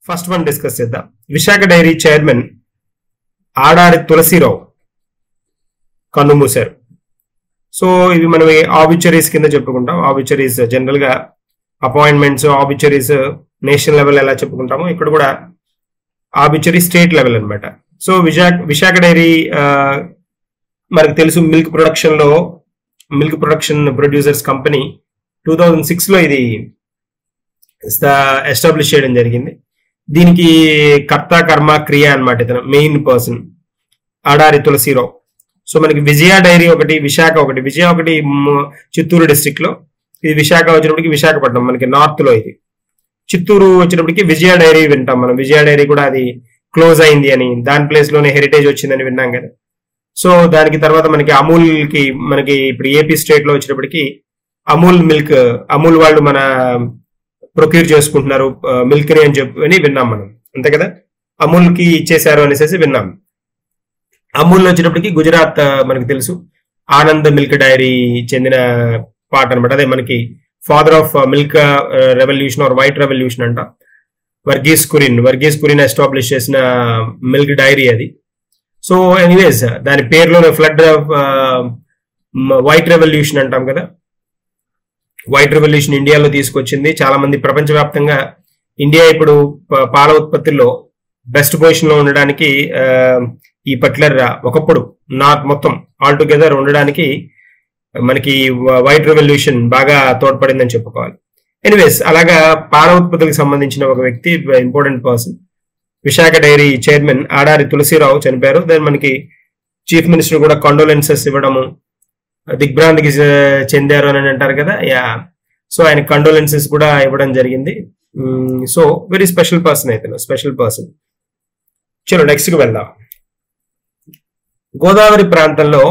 First one discuss చేద్దాం. Visakha dairy chairman Adari Tulasi Rao కన్నుమూశారు. So ఇవి మనం ఆబిచరీస్ కింద చెప్పుకుంటాం. ఆబిచరీస్ జనరల్ గా అపాయింట్మెంట్స్, ఆబిచరీస్ నేషనల్ లెవెల్ ఎలా చెప్పుకుంటామో ఇక్కడ కూడా ఆబిచరీ స్టేట్ లెవెల్ అనమాట. సో విశాఖ డైరీ మనకు తెలుసు మిల్క్ ప్రొడక్షన్ ప్రొడ్యూసర్స్ కంపెనీ 2006 లో ఇది ఎస్టాబ్లిష్ చేయడం జరిగింది. దీనికి కర్త కర్మ క్రియ అనమాట. ఇతను main person Adari Tulasi Rao. So మనకి విజయ డైరీ ఒకటి, విశాఖ ఒకటి. విజయ ఒకటి చిత్తూరు డిస్ట్రిక్ట్ లో, ఇది విశాఖ వచ్చినప్పటికి విశాఖపట్నం మనకి నార్త్ లో. ఇది చిత్తూరు వచ్చినప్పటికి విజయ డైరీ వింటాం మనం. విజయ డైరీ కూడా అది క్లోజ్ అయింది అని, దాని ప్లేస్ లోనే హెరిటేజ్ వచ్చిందని విన్నాం కదా. సో దానికి తర్వాత మనకి అమూల్ కి, మనకి ఇప్పుడు ఏపీ స్టేట్ లో వచ్చినప్పటికి అమూల్ వాళ్ళు మన ప్రొక్యూర్ చేసుకుంటున్నారు మిల్క్ ని అని చెప్పి విన్నాం మనం, అంతే కదా. అమూల్ కి ఇచ్చేసారు అనేసి విన్నాం. అమూల్ వచ్చినప్పటికి గుజరాత్ మనకి తెలుసు ఆనంద్ మిల్క్ డైరీ చెందిన పార్ట్ అనమాట. అదే మనకి father of milk revolution or white revolution అంట. వర్గీస్ కురిన్ ఎస్టాబ్లిష్ చేసిన మిల్క్ డైరీ అది. సో ఎనీవేస్ దాని పేరులోనే ఫ్లడ్ వైట్ రెవల్యూషన్ అంటాం కదా. వైట్ రెవల్యూషన్ ఇండియాలో తీసుకొచ్చింది. చాలా మంది ప్రపంచవ్యాప్తంగా ఇండియా ఇప్పుడు పాల ఉత్పత్తుల్లో బెస్ట్ పొజిషన్ లో ఉండడానికి ఈ పర్టికులర్ ఒకప్పుడు నార్త్ మొత్తం ఆల్ టుగెదర్ ఉండడానికి మనకి వైట్ రెవల్యూషన్ బాగా తోడ్పడిందని చెప్పుకోవాలి. ఎనీవేస్ అలాగా పాల ఉత్పత్తులకు సంబంధించిన ఒక వ్యక్తి, important person, Visakha dairy chairman Adari Tulasirao చనిపోయారు. దాని మనకి చీఫ్ మినిస్టర్ కూడా కండోలెన్సెస్ ఇవ్వడము, దిగ్భ్రాంతికి చెందారు అని అంటారు కదా. యా, సో ఆయన కండోలెన్సెస్ కూడా ఇవ్వడం జరిగింది. సో వెరీ స్పెషల్ పర్సన్ అయితే, స్పెషల్ పర్సన్. చలో నెక్స్ట్ కి వెళ్దాం. గోదావరి ప్రాంతంలో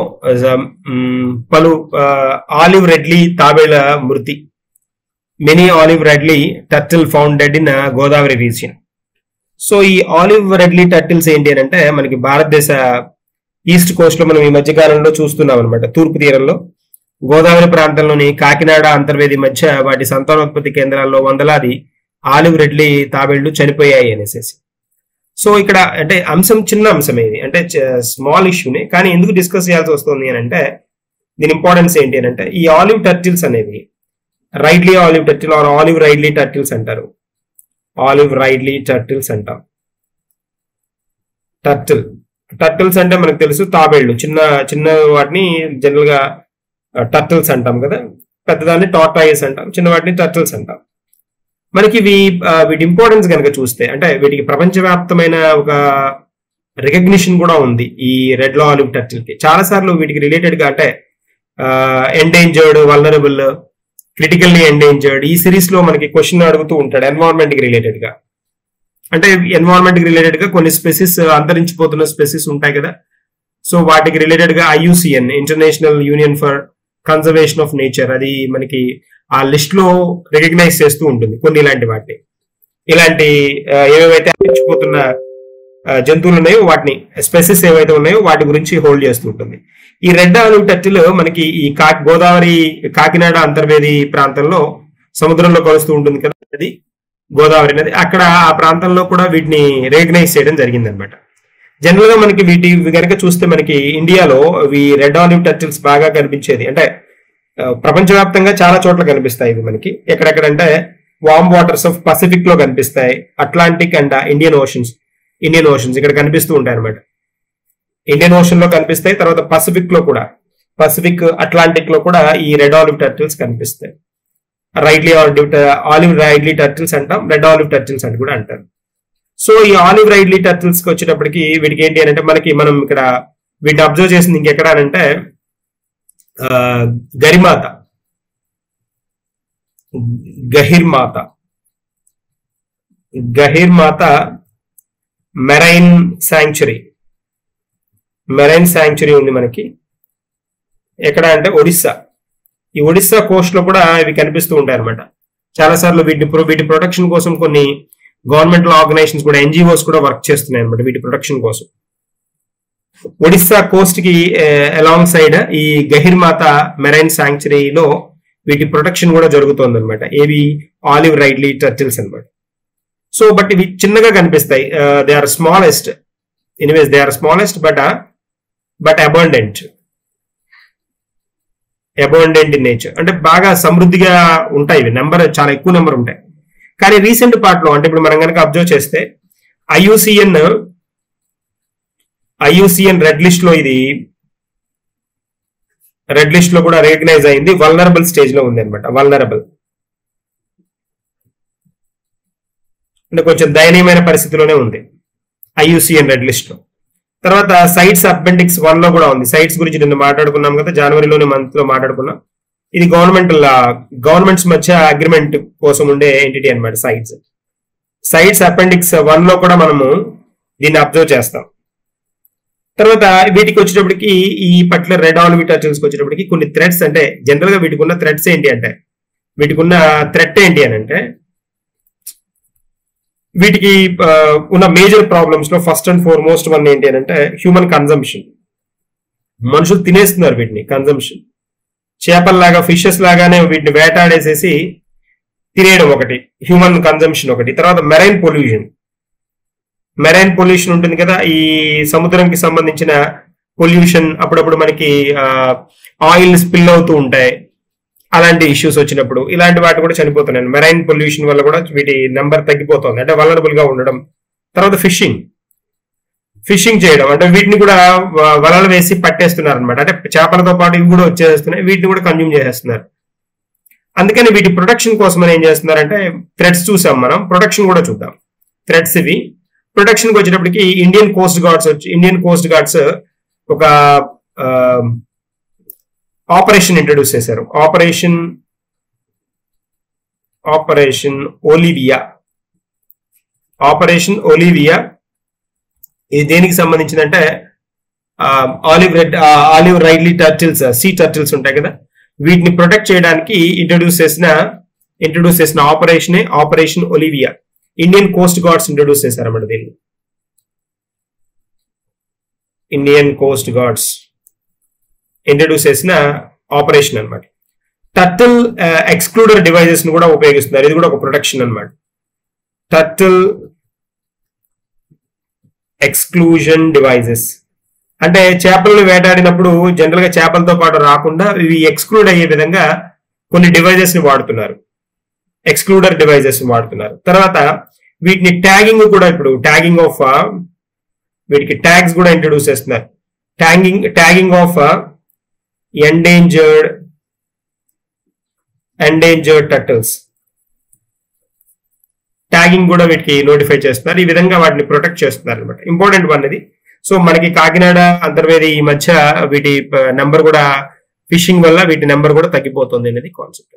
పలు ఆలివ్ రెడ్లీ తాబేళ్ల మృతి. Many olive readily turtle found dead in Godavari region. So ఈ ఆలివ్ రెడ్లీ టర్టిల్స్ ఏంటి అని అంటే మనకి భారతదేశ ఈస్ట్ కోస్ట్ లో మనం ఈ మధ్య కాలంలో చూస్తున్నాం అనమాట. తూర్పు తీరంలో గోదావరి ప్రాంతంలోని కాకినాడ అంతర్వేది మధ్య వాటి సంతానోత్పత్తి కేంద్రాల్లో వందలాది ఆలివ్ రెడ్లీ తాబేళ్లు చనిపోయాయి అనేసి. సో ఇక్కడ అంటే అంశం చిన్న అంశం ఇది, అంటే స్మాల్ ఇష్యూనే, కానీ ఎందుకు డిస్కస్ చేయాల్సి వస్తుంది అని అంటే దీని ఇంపార్టెన్స్ ఏంటి అని అంటే ఈ ఆలివ్ టర్టిల్స్ అనేవి ridley olive turtle or olive ridley turtles అంటారు. ఆలివ్ రైడ్లీ టర్టిల్స్ అంటాం. టర్టిల్స్ అంటే మనకు తెలుసు తాబేళ్లు, చిన్న వాటిని జనరల్ గా టర్టిల్స్ అంటాం కదా. పెద్దదాన్ని టార్టాయిస్ అంటాం, చిన్న వాటిని టర్టిల్స్ అంటాం. మనకి వీటి ఇంపార్టెన్స్ కనుక చూస్తే అంటే వీటికి ప్రపంచవ్యాప్తమైన ఒక రికగ్నిషన్ కూడా ఉంది ఈ రెడ్ ఆలివ్ టర్టిల్ కి. చాలా సార్లు వీటికి రిలేటెడ్ గా అంటే ఎండేంజర్డ్, వల్నరబుల్, క్రిటికల్లీ ఎండేంజర్డ్ ఈ సిరీస్ లో మనకి క్వశ్చన్ అడుగుతూ ఉంటాడు ఎన్వైరన్మెంట్ కి రిలేటెడ్ గా. అంటే ఎన్వైరన్మెంట్ కి రిలేటెడ్ గా కొన్ని స్పెసిస్, అంతరించిపోతున్న స్పెసిస్ ఉంటాయి కదా. సో వాటికి రిలేటెడ్ గా IUCN, international union for conservation of nature, అది మనకి ఆ లిస్ట్ లో రికగ్నైజ్ చేస్తూ ఉంటుంది కొన్ని ఇలాంటి వాటిని. ఇలాంటి ఏవైతే అంతరించిపోతున్న జంతువులు ఉన్నాయో వాటిని, స్పెసిస్ ఏవైతే ఉన్నాయో వాటి గురించి హోల్డ్ చేస్తూ ఉంటుంది. ఈ రెడ్ ఆలివ్ టర్టిల్ మనకి ఈ గోదావరి కాకినాడ అంతర్వేది ప్రాంతంలో సముద్రంలో కలుస్తూ ఉంటుంది కదా, అది గోదావరి నది. అక్కడ ఆ ప్రాంతంలో కూడా వీటిని రికగ్నైజ్ చేయడం జరిగింది అనమాట. జనరల్ గా మనకి వీటి కనుక చూస్తే మనకి ఇండియాలో ఈ రెడ్ ఆలివ్ టర్టిల్స్ బాగా కనిపించేది అంటే ప్రపంచవ్యాప్తంగా చాలా చోట్ల కనిపిస్తాయి. ఇవి మనకి ఎక్కడెక్కడంటే వార్మ్ వాటర్స్ ఆఫ్ పసిఫిక్ లో కనిపిస్తాయి, అట్లాంటిక్ అండ్ ఇండియన్ ఓషన్స్ ఇక్కడ కనిపిస్తూ ఉంటాయి అనమాట. ఇండియన్ ఓషన్ లో కనిపిస్తాయి, తర్వాత పసిఫిక్ అట్లాంటిక్ లో కూడా ఈ రెడ్ ఆలివ్ టర్టిల్స్ కనిపిస్తాయి. ఆలివ్ రైడ్లీ టర్టిల్స్ అంటాం, రెడ్ ఆలివ్ టర్టిల్స్ అని కూడా అంటారు. సో ఈ ఆలివ్ రైడ్లీ టర్టిల్స్ కి వచ్చేటప్పటికి వీటికి ఏంటి అని అంటే మనం ఇక్కడ వీటిని అబ్జర్వ్ చేసింది ఇంకెక్కడ అంటే గహిర్మాత మెరైన్ శాంక్చురీ ఉంది మనకి. ఎక్కడ అంటే ఒడిస్సా. ఈ ఒడిస్సా కోస్ట్ లో కూడా ఇవి కనిపిస్తూ ఉంటాయి అనమాట. చాలా సార్లు వీటి ప్రొటెక్షన్ కోసం కొన్ని గవర్నమెంట్ ఆర్గనైజేషన్స్ కూడా, NGOs కూడా వర్క్ చేస్తున్నాయి అనమాట వీటి ప్రొటెక్షన్ కోసం. ఒడిస్సా కోస్ట్ కి అలాంగ్ సైడ్ ఈ గహిర్మాత మెరైన్ శాంక్చురీలో వీటి ప్రొటెక్షన్ కూడా జరుగుతుంది అనమాట. ఏవి ఆలివ్ రైడ్లీ టర్టిల్స్ అనమాట. సో బట్ ఇవి చిన్నగా కనిపిస్తాయి. They are smallest, anyways they are smallest but abundant in nature. అంటే బాగా సమృద్ధిగా ఉంటాయి ఇవి, నెంబర్ చాలా ఎక్కువ నెంబర్ ఉంటాయి. కానీ రీసెంట్ పార్ట్ లో అంటే ఇప్పుడు మనం కనుక అబ్జర్వ్ చేస్తే ఐయుసిఎన్ రెడ్ లిస్ట్ లో, ఇది రెడ్ లిస్ట్ లో కూడా రికగ్నైజ్ అయింది, వల్నరబుల్ స్టేజ్ లో ఉంది అనమాట. వల్నరబుల్ అంటే కొంచెం దయనీయమైన పరిస్థితిలోనే ఉంది ఐయుసిఎన్ రెడ్ లిస్ట్ లో. తర్వాత సైట్స్ అపెండిక్స్ 1 లో కూడా ఉంది. సైట్స్ గురించి నిన్న మాట్లాడుకున్నాం కదా, జనవరిలోని మంత్ లో మాట్లాడుకున్నాం. ఇది గవర్నమెంట్స్ మధ్య అగ్రిమెంట్ కోసం ఉండే ఎంటిటీ అనమాట సైట్స్ అపెండిక్స్ 1 లో కూడా మనము దీన్ని అబ్జర్వ్ చేస్తాం. తర్వాత వీటికి వచ్చేటప్పటికి, ఈ పర్టికులర్ రెడ్ ఆలివ్ టర్టిల్స్ వచ్చేటప్పటికి కొన్ని థ్రెడ్స్, అంటే జనరల్ గా వీటికి ఉన్న థ్రెడ్స్ ఏంటి అంటే, వీటికి ఉన్న థ్రెట్ ఏంటి అని అంటే, వీటికి ఉన్న మేజర్ ప్రాబ్లమ్స్ లో ఫస్ట్ అండ్ ఫార్మోస్ట్ వన్ ఏంటి అని అంటే హ్యూమన్ కన్జంప్షన్. మనుషులు తినేస్తున్నారు వీటిని, కన్జంప్షన్. చేపల్లాగా, ఫిషెస్ లాగానే వీటిని వేటాడేసేసి తినేయడం ఒకటి, హ్యూమన్ కన్జంప్షన్ ఒకటి. తర్వాత మెరైన్ పొల్యూషన్ ఉంటుంది కదా, ఈ సముద్రంకి సంబంధించిన పొల్యూషన్. అప్పుడప్పుడు మనకి ఆయిల్ స్పిల్ అవుతూ ఉంటాయి, అలాంటి ఇష్యూస్ వచ్చినప్పుడు ఇలాంటి వాటి కూడా చనిపోతున్నాయి. మెరైన్ పొల్యూషన్ వల్ల కూడా వీటి నెంబర్ తగ్గిపోతుంది, అంటే వలనరబుల్ గా ఉండడం. తర్వాత ఫిషింగ్ చేయడం, అంటే వీటిని కూడా వలలు వేసి పట్టేస్తున్నారు అనమాట. అంటే చేపలతో పాటు ఇవి కూడా వచ్చేస్తున్నాయి, వీటిని కూడా కన్జ్యూమ్ చేసేస్తున్నారు. అందుకని వీటి ప్రొటెక్షన్ కోసం ఏం చేస్తున్నారంటే, థ్రెడ్స్ చూసాం మనం, ప్రొటెక్షన్ కూడా చూద్దాం. థ్రెడ్స్ ఇవి. ప్రొటెక్షన్ కి వచ్చేటప్పటికి ఇండియన్ కోస్ట్ గార్డ్స్ ఒక ఆపరేషన్ ఇంట్రడ్యూస్ చేశారు. Operation Olivia. ఇది దేనికి సంబంధించిందంటే, olive ridley turtles, see turtles ఉంటాయి కదా, వీటిని ప్రొటెక్ట్ చేయడానికి ఇంట్రడ్యూస్ చేసిన operation Olivia. Indian Coast guards introduce చేశారన్నమాట దీన్ని. ఇండియన్ కోస్ట్ గార్డ్స్ ఇంట్రడ్యూస్ చేసిన ఆపరేషన్ అనమాట. టర్టిల్ ఎక్స్క్లూడర్ డివైజెస్ ని కూడా ఉపయోగిస్తున్నారు, ఇది కూడా ఒక ప్రొటెక్షన్ అనమాట. టర్టిల్ ఎక్స్క్లూజన్ డివైజెస్ అంటే చేపలను వేటాడినప్పుడు జనరల్ గా చేపలతో పాటు రాకుండా ఇవి ఎక్స్క్లూడ్ అయ్యే విధంగా కొన్ని డివైజెస్ ని వాడుతున్నారు, ఎక్స్క్లూడర్ డివైజెస్ ని వాడుతున్నారు. తర్వాత వీటిని ట్యాగింగ్ కూడా, ఇప్పుడు వీటికి ట్యాగ్స్ కూడా ఇంట్రడ్యూస్ చేస్తున్నారు. Tagging of endangered turtles, tagging కూడా వీటికి నోటిఫై చేస్తున్నారు. ఈ విధంగా వాటిని ప్రొటెక్ట్ చేస్తున్నారు అనమాట. ఇంపార్టెంట్ వన్ ఇది. సో మనకి కాకినాడ, అంతర్వేది ఈ మధ్య వీటి నెంబర్ కూడా, ఫిషింగ్ వల్ల వీటి నెంబర్ కూడా తగ్గిపోతుంది అనేది కాన్సెప్ట్.